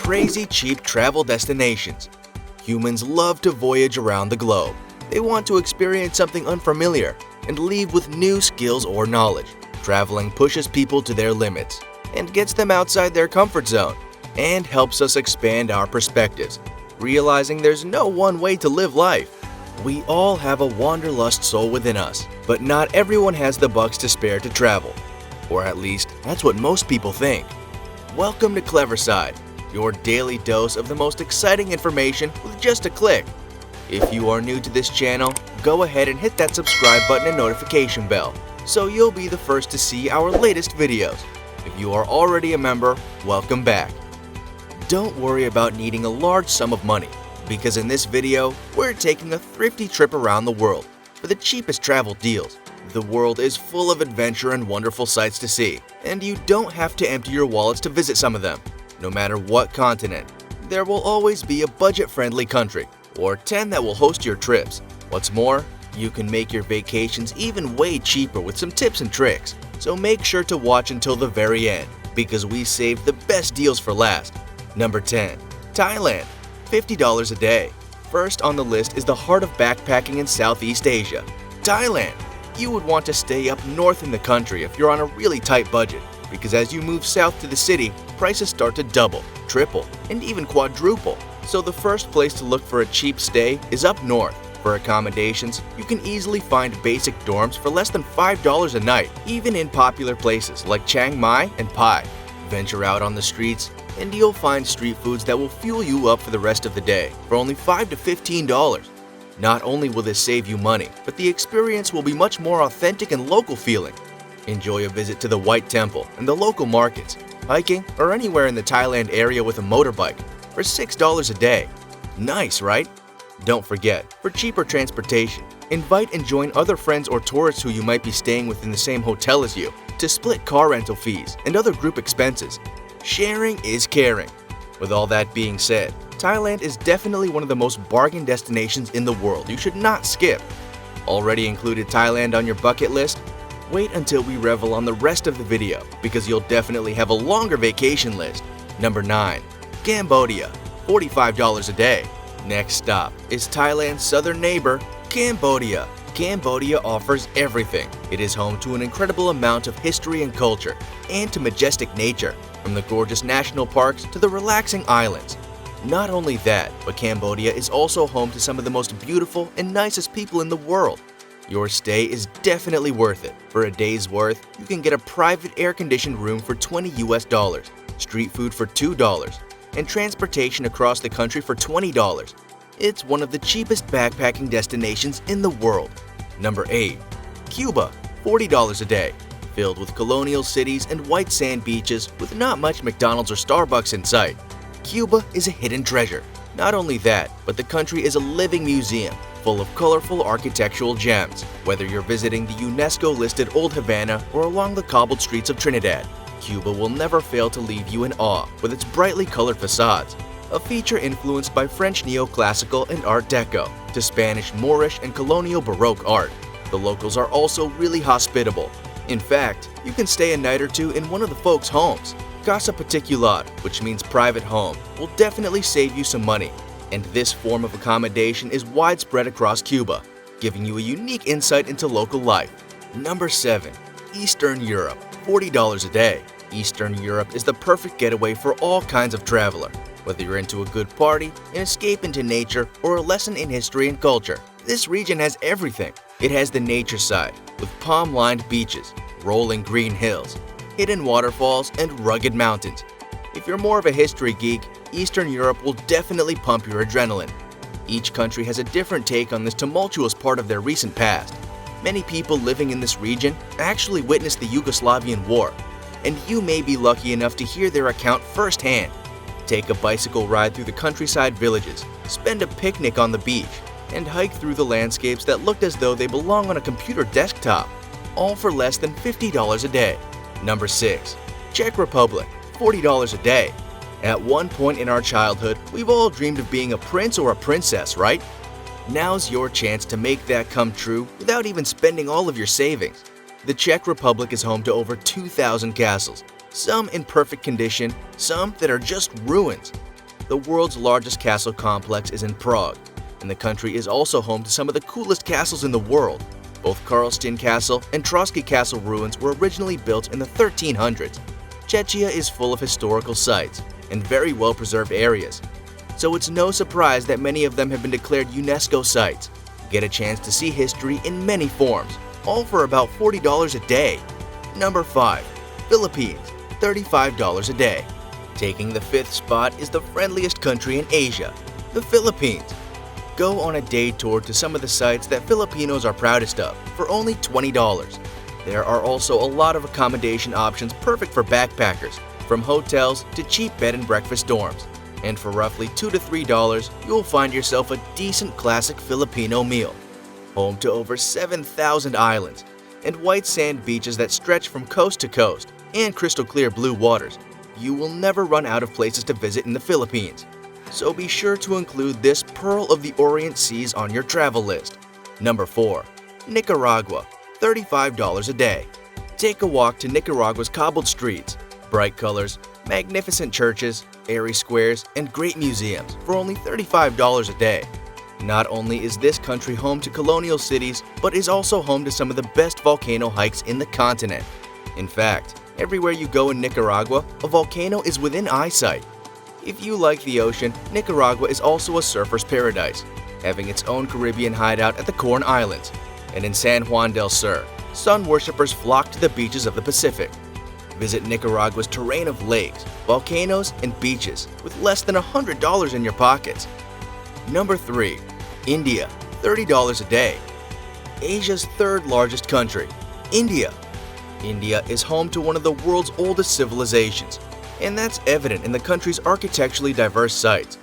Crazy cheap travel destinations. Humans love to voyage around the globe. They want to experience something unfamiliar and leave with new skills or knowledge. Traveling pushes people to their limits and gets them outside their comfort zone and helps us expand our perspectives, realizing there's no one way to live life. We all have a wanderlust soul within us, but not everyone has the bucks to spare to travel. Or at least, that's what most people think. Welcome to Cleverside, your daily dose of the most exciting information with just a click. If you are new to this channel, go ahead and hit that subscribe button and notification bell, so you'll be the first to see our latest videos. If you are already a member, welcome back. Don't worry about needing a large sum of money, because in this video, we're taking a thrifty trip around the world for the cheapest travel deals. The world is full of adventure and wonderful sights to see, and you don't have to empty your wallets to visit some of them. No matter what continent, there will always be a budget-friendly country or 10 that will host your trips. What's more, you can make your vacations even way cheaper with some tips and tricks. So make sure to watch until the very end, because we saved the best deals for last. Number 10. Thailand. $50 a day. First on the list is the heart of backpacking in Southeast Asia, Thailand. You would want to stay up north in the country if you're on a really tight budget, because as you move south to the city, prices start to double, triple, and even quadruple. So the first place to look for a cheap stay is up north. For accommodations, you can easily find basic dorms for less than $5 a night, even in popular places like Chiang Mai and Pai. Venture out on the streets, and you'll find street foods that will fuel you up for the rest of the day for only $5 to $15. Not only will this save you money, but the experience will be much more authentic and local feeling. Enjoy a visit to the White Temple and the local markets, hiking, or anywhere in the Thailand area with a motorbike for $6 a day. Nice, right? Don't forget, for cheaper transportation, invite and join other friends or tourists who you might be staying with in the same hotel as you to split car rental fees and other group expenses. Sharing is caring. With all that being said, Thailand is definitely one of the most bargain destinations in the world you should not skip. Already included Thailand on your bucket list? Wait until we revel on the rest of the video, because you'll definitely have a longer vacation list. Number 9. Cambodia. $45 a day. Next stop is Thailand's southern neighbor, Cambodia. Cambodia offers everything. It is home to an incredible amount of history and culture, and to majestic nature, from the gorgeous national parks to the relaxing islands. Not only that, but Cambodia is also home to some of the most beautiful and nicest people in the world. Your stay is definitely worth it. For a day's worth, you can get a private air-conditioned room for $20 US, street food for $2, and transportation across the country for $20. It's one of the cheapest backpacking destinations in the world. Number 8. Cuba. $40 a day. Filled with colonial cities and white sand beaches with not much McDonald's or Starbucks in sight, Cuba is a hidden treasure. Not only that, but the country is a living museum full of colorful architectural gems. Whether you're visiting the UNESCO-listed Old Havana or along the cobbled streets of Trinidad, Cuba will never fail to leave you in awe with its brightly colored facades, a feature influenced by French neoclassical and Art Deco to Spanish Moorish and colonial Baroque art. The locals are also really hospitable. In fact, you can stay a night or two in one of the folks' homes. Casa Particular, which means private home, will definitely save you some money. And this form of accommodation is widespread across Cuba, giving you a unique insight into local life. Number 7. Eastern Europe. $40 a day. Eastern Europe is the perfect getaway for all kinds of traveler. Whether you're into a good party, an escape into nature, or a lesson in history and culture, this region has everything. It has the nature side, with palm-lined beaches, rolling green hills, hidden waterfalls, and rugged mountains. If you're more of a history geek, Eastern Europe will definitely pump your adrenaline. Each country has a different take on this tumultuous part of their recent past. Many people living in this region actually witnessed the Yugoslavian War, and you may be lucky enough to hear their account firsthand. Take a bicycle ride through the countryside villages, spend a picnic on the beach, and hike through the landscapes that looked as though they belong on a computer desktop, all for less than $50 a day. Number 6. Czech Republic. $40 a day. At one point in our childhood, we've all dreamed of being a prince or a princess, right? Now's your chance to make that come true without even spending all of your savings. The Czech Republic is home to over 2,000 castles, some in perfect condition, some that are just ruins. The world's largest castle complex is in Prague, and the country is also home to some of the coolest castles in the world. Both Karlstein Castle and Trotsky Castle ruins were originally built in the 1300s. Czechia is full of historical sites and very well-preserved areas, so it's no surprise that many of them have been declared UNESCO sites. Get a chance to see history in many forms, all for about $40 a day. Number 5. Philippines, $35 a day. Taking the 5th spot is the friendliest country in Asia, the Philippines. Go on a day tour to some of the sites that Filipinos are proudest of for only $20. There are also a lot of accommodation options perfect for backpackers, from hotels to cheap bed and breakfast dorms. And for roughly $2 to $3, you'll find yourself a decent classic Filipino meal. Home to over 7,000 islands and white sand beaches that stretch from coast to coast and crystal clear blue waters, you will never run out of places to visit in the Philippines. So be sure to include this Pearl of the Orient Seas on your travel list. Number 4. Nicaragua, $35 a day. Take a walk to Nicaragua's cobbled streets, bright colors, magnificent churches, airy squares, and great museums for only $35 a day. Not only is this country home to colonial cities, but is also home to some of the best volcano hikes in the continent. In fact, everywhere you go in Nicaragua, a volcano is within eyesight. If you like the ocean, Nicaragua is also a surfer's paradise, having its own Caribbean hideout at the Corn Islands. And in San Juan del Sur, sun worshippers flock to the beaches of the Pacific. Visit Nicaragua's terrain of lakes, volcanoes, and beaches with less than $100 in your pockets. Number 3. India, $30 a day. Asia's 3rd largest country, India. India is home to one of the world's oldest civilizations, and that's evident in the country's architecturally diverse sites,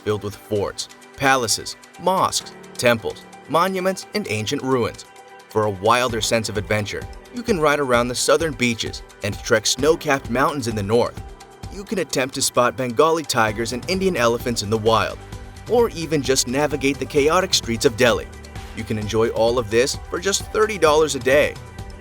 filled with forts, palaces, mosques, temples, monuments, and ancient ruins. For a wilder sense of adventure, you can ride around the southern beaches and trek snow-capped mountains in the north. You can attempt to spot Bengali tigers and Indian elephants in the wild, or even just navigate the chaotic streets of Delhi. You can enjoy all of this for just $30 a day.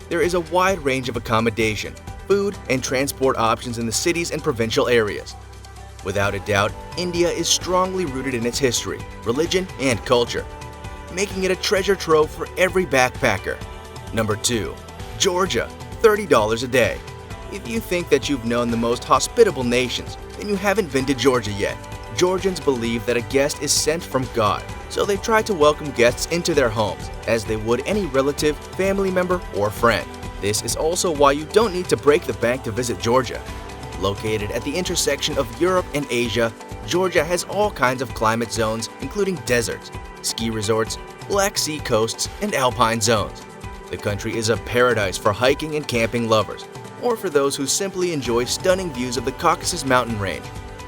There is a wide range of accommodation, food, and transport options in the cities and provincial areas. Without a doubt, India is strongly rooted in its history, religion, and culture, making it a treasure trove for every backpacker. Number 2. Georgia, $30 a day. If you think that you've known the most hospitable nations, then you haven't been to Georgia yet. Georgians believe that a guest is sent from God, so they try to welcome guests into their homes as they would any relative, family member, or friend. This is also why you don't need to break the bank to visit Georgia. Located at the intersection of Europe and Asia, Georgia has all kinds of climate zones, including deserts, ski resorts, Black Sea coasts, and alpine zones. The country is a paradise for hiking and camping lovers, or for those who simply enjoy stunning views of the Caucasus mountain range.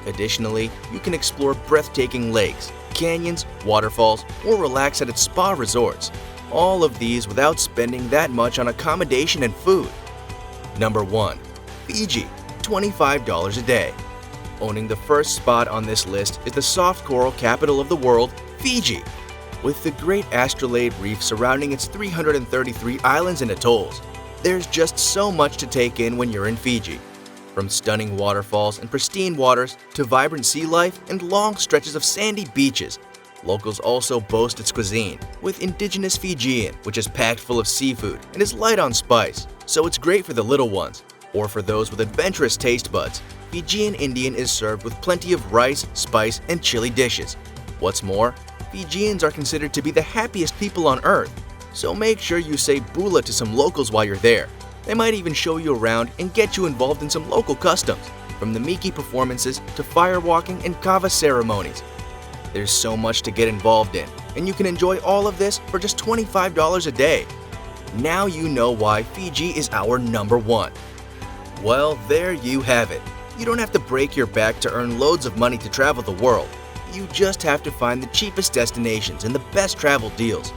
Additionally, you can explore breathtaking lakes, canyons, waterfalls, or relax at its spa resorts. All of these without spending that much on accommodation and food. Number 1. Fiji, $25 a day. Owning the first spot on this list is the soft coral capital of the world, Fiji. With the great astrolabe reef surrounding its 333 islands and atolls, there's just so much to take in when you're in Fiji. From stunning waterfalls and pristine waters to vibrant sea life and long stretches of sandy beaches, locals also boast its cuisine, with indigenous Fijian, which is packed full of seafood and is light on spice, so it's great for the little ones. Or for those with adventurous taste buds, Fijian Indian is served with plenty of rice, spice, and chili dishes. What's more, Fijians are considered to be the happiest people on earth, so make sure you say bula to some locals while you're there. They might even show you around and get you involved in some local customs, from the Miki performances to firewalking and kava ceremonies. There's so much to get involved in, and you can enjoy all of this for just $25 a day. Now you know why Fiji is our number 1. Well, there you have it. You don't have to break your back to earn loads of money to travel the world. You just have to find the cheapest destinations and the best travel deals.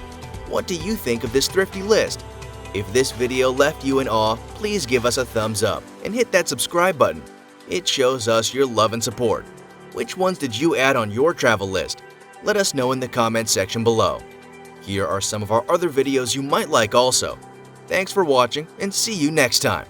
What do you think of this thrifty list? If this video left you in awe, please give us a thumbs up and hit that subscribe button. It shows us your love and support. Which ones did you add on your travel list? Let us know in the comments section below. Here are some of our other videos you might like also. Thanks for watching and see you next time.